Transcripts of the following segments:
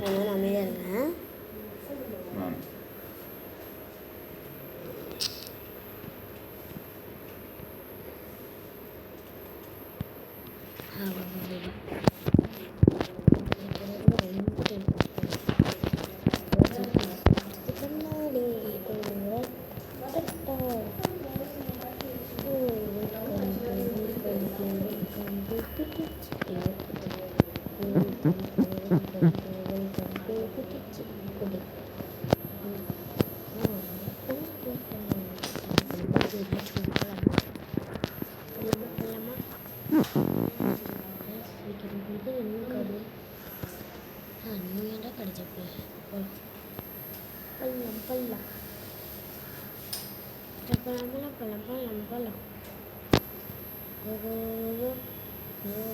நான் அமைதியாக இருந்தேன். நீ ஏன்டா கிடைச்சப்ப பல்லாம் பல்லாம் பல்லாம் பல்லாம் பல்லாம் பல்லாம்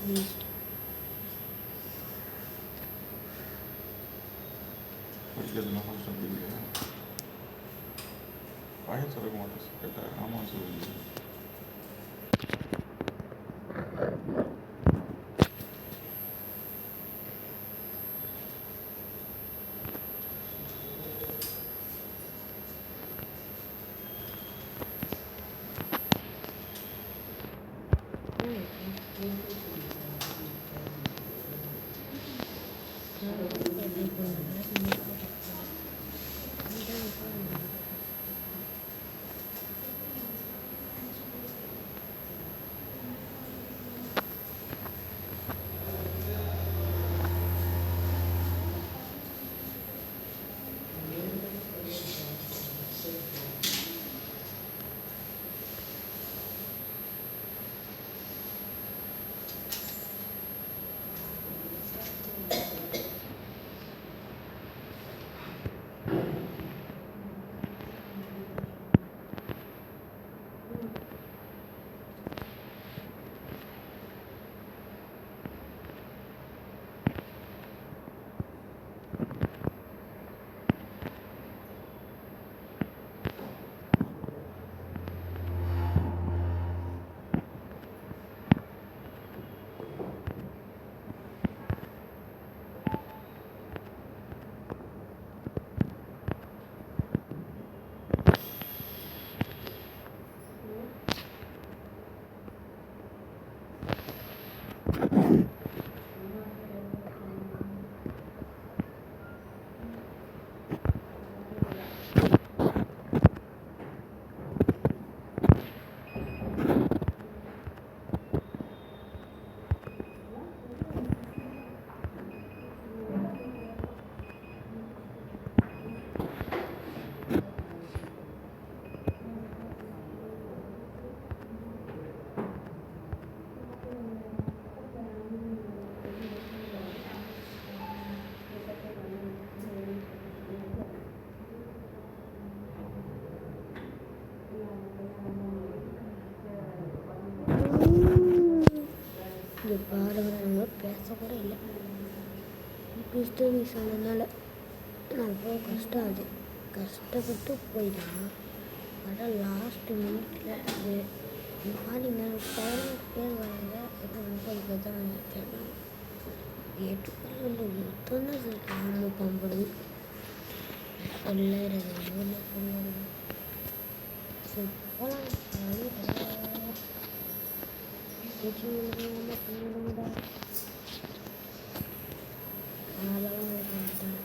பீஸ்ட் படிக்கிறதுலாம் ஃபஸ்ட் அப்படி இல்லையா? பையன் சொல்ல மாட்டேன் கேட்டேன். ஆமாம் சொல்லுங்க. இங்கே பாருங்க பேசக்கூட இல்லை. கிறிஸ்தவ சொன்னதுனால நான் அவ்வளோ கஷ்டம் ஆகுது. கஷ்டப்பட்டு போயிட்டான். ஆனால் லாஸ்ட் மினிட்ல அது மாதிரி நான் 18 பேர் வராங்க. அப்புறம் 30 பேர் தான் கேட்கணும். 8 பேர் வந்து மொத்தம் தான் சாமி பம்படுது சொல்லுறது ஊரில் சொல்லுறது. சரி போகலாம். பண்ணிடுங்கடா. அதெல்லாம் பண்ணிட்டேன்.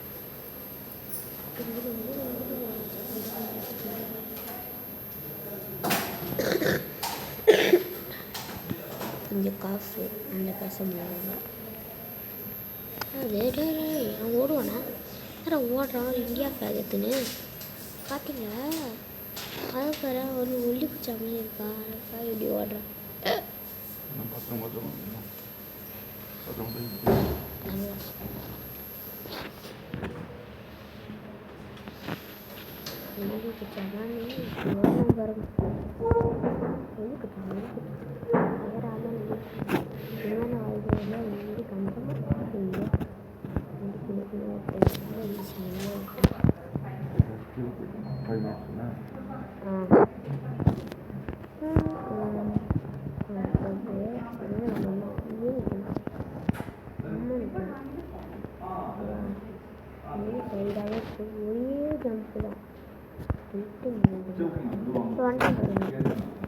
கொஞ்சம் காஃபு நல்லா பேச முடியாது. அவன் ஓடுவானா? யாரும் ஓடுறான் இந்தியா ஃபேகத்துன்னு பார்த்தீங்களா? அதை பாரு ஒரு ஒல்லி பிடிச்சாமே இருக்கான். இப்படி ஓடுறான். ஒல்லி பிடிச்சாமா நீ வரும் ஒல்லி பிடிச்சாங்க வேறு ஆளும் விமான வாழ்க்கையில் வந்து கண்டமாக இல்லை. சைடாகவே ஒரே ஜம்ப்பு தான் போயிட்டு வந்துட்டேன்.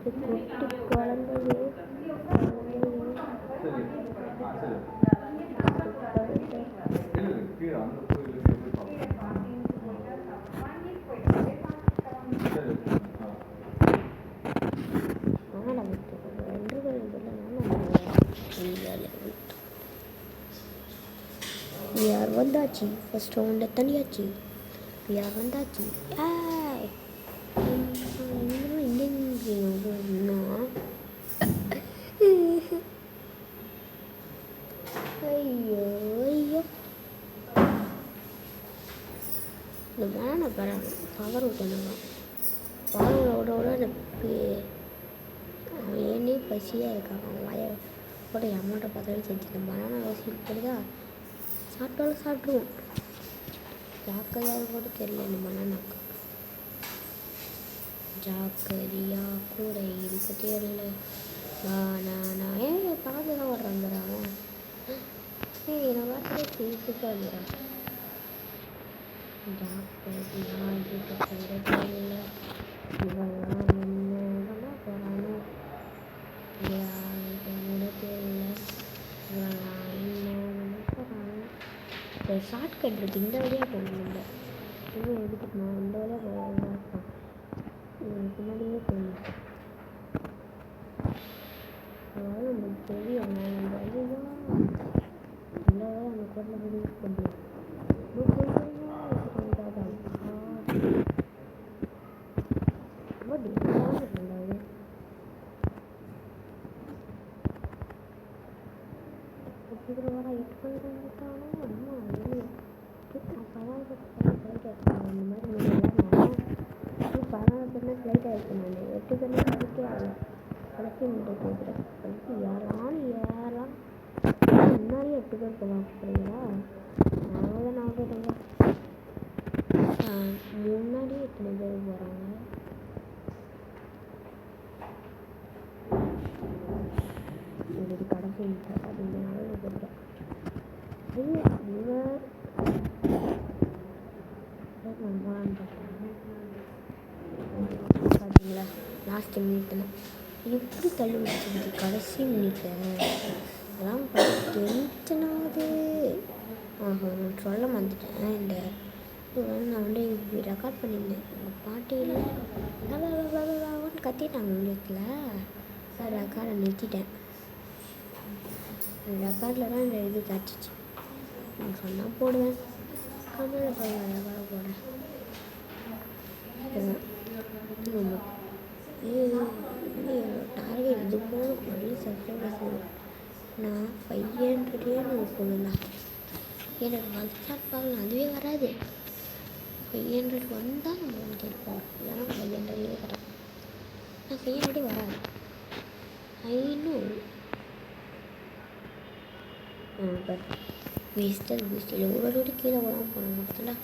குட்டி குழந்தையே யார் வந்தாச்சு ஃபர்ஸ்ட் ரவுண்டில் தனியாச்சு யார் வந்தாச்சு ஐயோ ஐயோ இந்த பேனை பரவாயில்ல பவர் விட்டணும் பவர் விட அந்த அவன் ஏன்னே பசியாக இருக்கான் அவன் வாய கூட அமௌண்ட்டை பார்த்தாலும் செஞ்சு இந்த பனானா ரோஸ்ட் போடுதா சாப்பிட்டாலும் சாப்பிட்ருவோம் ஜாக்கிரதையாக கூட தெரியல இந்த பனானாக்கு ஜாக்கிரதையா கூட இருக்க தெரியல பனானா பார்த்து தான் வர்றான் அவன் என்னை பார்த்து பேசிட்டு வந்துடுறான் ஜாக்கிரதையா இருக்க தெரியல இவெல்லாம் என்ன போகிறானோ கூட தெரியல இவெல்லாம் என்ன போகிறானோ இப்போ ஷார்ட்கட் இருக்குது இந்த வழியாக போகணும் இல்லை இன்னும் எடுத்துக்கமா இந்த வழியாக போகிறதா இருப்பான் பின்னாடியே போகணும் அதாவது நம்மளுக்கு தெரியும் இந்த வழிதான் இந்த வழியாக நம்ம குரலில் போய் யூஸ் பண்ணுவோம் யாராலும் முன்னாடியே 8 பேர் போகலாம் அப்படிங்களா அவ்வளோதான் நான் போயிட்டேங்க முன்னாடியே எத்தனை பேர் போகிறாங்க இது கடைசி அப்படிங்கிறனால போகிறேன் பார்த்தீங்களா லாஸ்ட் மினிட்ல எப்படி தள்ளி முடிச்சிருது கடைசி மினிட்ல அதெல்லாம் டென்ஷனாகுது நான் சொல்ல வந்துட்டேன் இந்த நான் வந்து ரெக்கார்ட் பண்ணியிருந்தேன் எங்கள் பாட்டியில் ஒன்று கத்திட்டாங்க உங்களுக்கு ரெக்கார்டை நிறுத்திட்டேன் ரெக்கார்டில் தான் இந்த இது கிடச்சிச்சு நான் சொன்னால் போடுவேன் கம்மியில் போடுவேன் ரெக்கார்டை போடுறேன் டார்கெட் இது போகணும் நிறைய சப்ஸ்கிரைபர்ஸ் நான் 500 நான் போகலாம் எனக்கு வாட்ஸ்அப் பார்க்கலாம் அதுவே வராது 500 வந்தால் நம்ம வந்து இருப்போம் இல்லைன்னா 500 வரும் நான் 500 வராது 500 வேஸ்டர் ஒரு கீழே விடாமல் போனாங்க பார்த்தா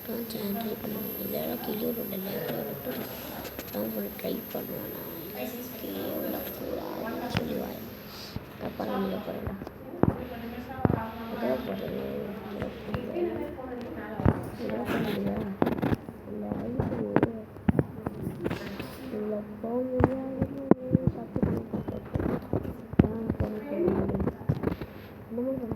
நான் சேனல் பண்ணுவேன் இல்லைனா கீழே விடல நான் பண்ண ட்ரை பண்ணுவேன் நான் கீழே விடக்கூடாதுன்னு சொல்லி வாங்க அப்புறம் இல்லை போகிறேன்டா இதில் போடுறது இதில் பண்ணுங்க அந்த ஐந்து இதில் போக முடியாது தப்பு நான் போக இந்த மாதிரி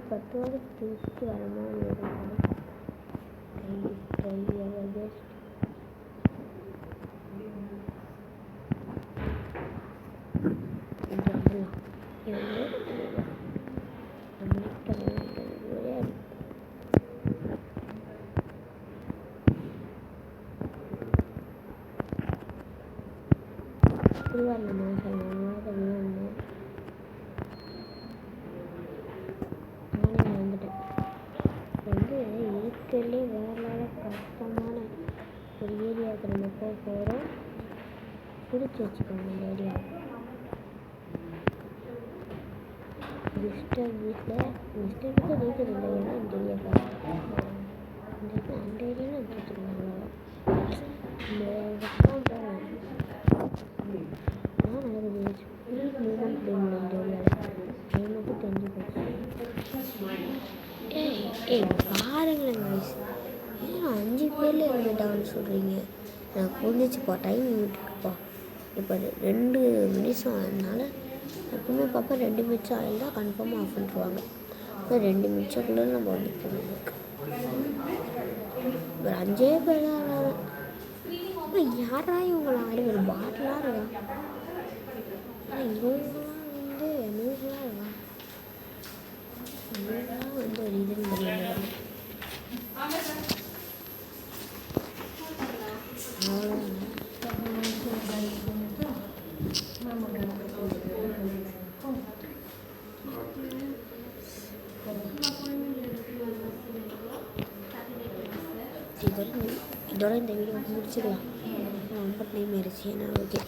பத்து வாரம் திருப்பி வர மாதிரி திருவாரூர் மாதம் இப்போ நம்ம போக போகிறோம். பிடிச்சி வச்சுக்கோங்க இந்த ஐடியா. மிஸ்டர் வீட்டில் ரீசன் இல்லை, ஏன்னா இந்த ஏரியா அந்த ஏரியாவில் எடுத்துருக்காங்க. இந்த பக்கம் போகிறேன் நான் நல்லது மூமெண்ட் பண்ணல இந்த ஏரியாவில். அது மட்டும் தெரிஞ்சு போச்சு. ஏய் பாருங்களேன் guys, ஏன் 5 பேரில் இருந்துட்டாங்கன்னு சொல்கிறீங்க? எனக்கு புரிஞ்சிச்சுப்பா, டைம் விட்டுருக்குப்பா. இப்போ 2 நிமிஷம் அதனால எப்பவுமே பார்ப்பா 2 நிமிஷம் ஆயில் தான் கன்ஃபார்மாக ஆஃப் பண்ணிடுவாங்க. இப்போ 2 நிமிஷத்துக்குள்ளே நம்ம வந்துட்டோம். ஒரு 5 பேர் தான். இப்போ யாரா இவங்கள 6 பேர் பாட்டிலாக இருக்கா? இவங்களாம் வந்து நூறுலாம் இருக்கா? இவங்களாம் வந்து ஒரு இதுன்னு பண்ணிடுறாங்க. இதோட இந்த வீடியோ முடிச்சிடலாம். ரொம்ப டைம் ஆயிடுச்சு. ஏன்னா ஓகே.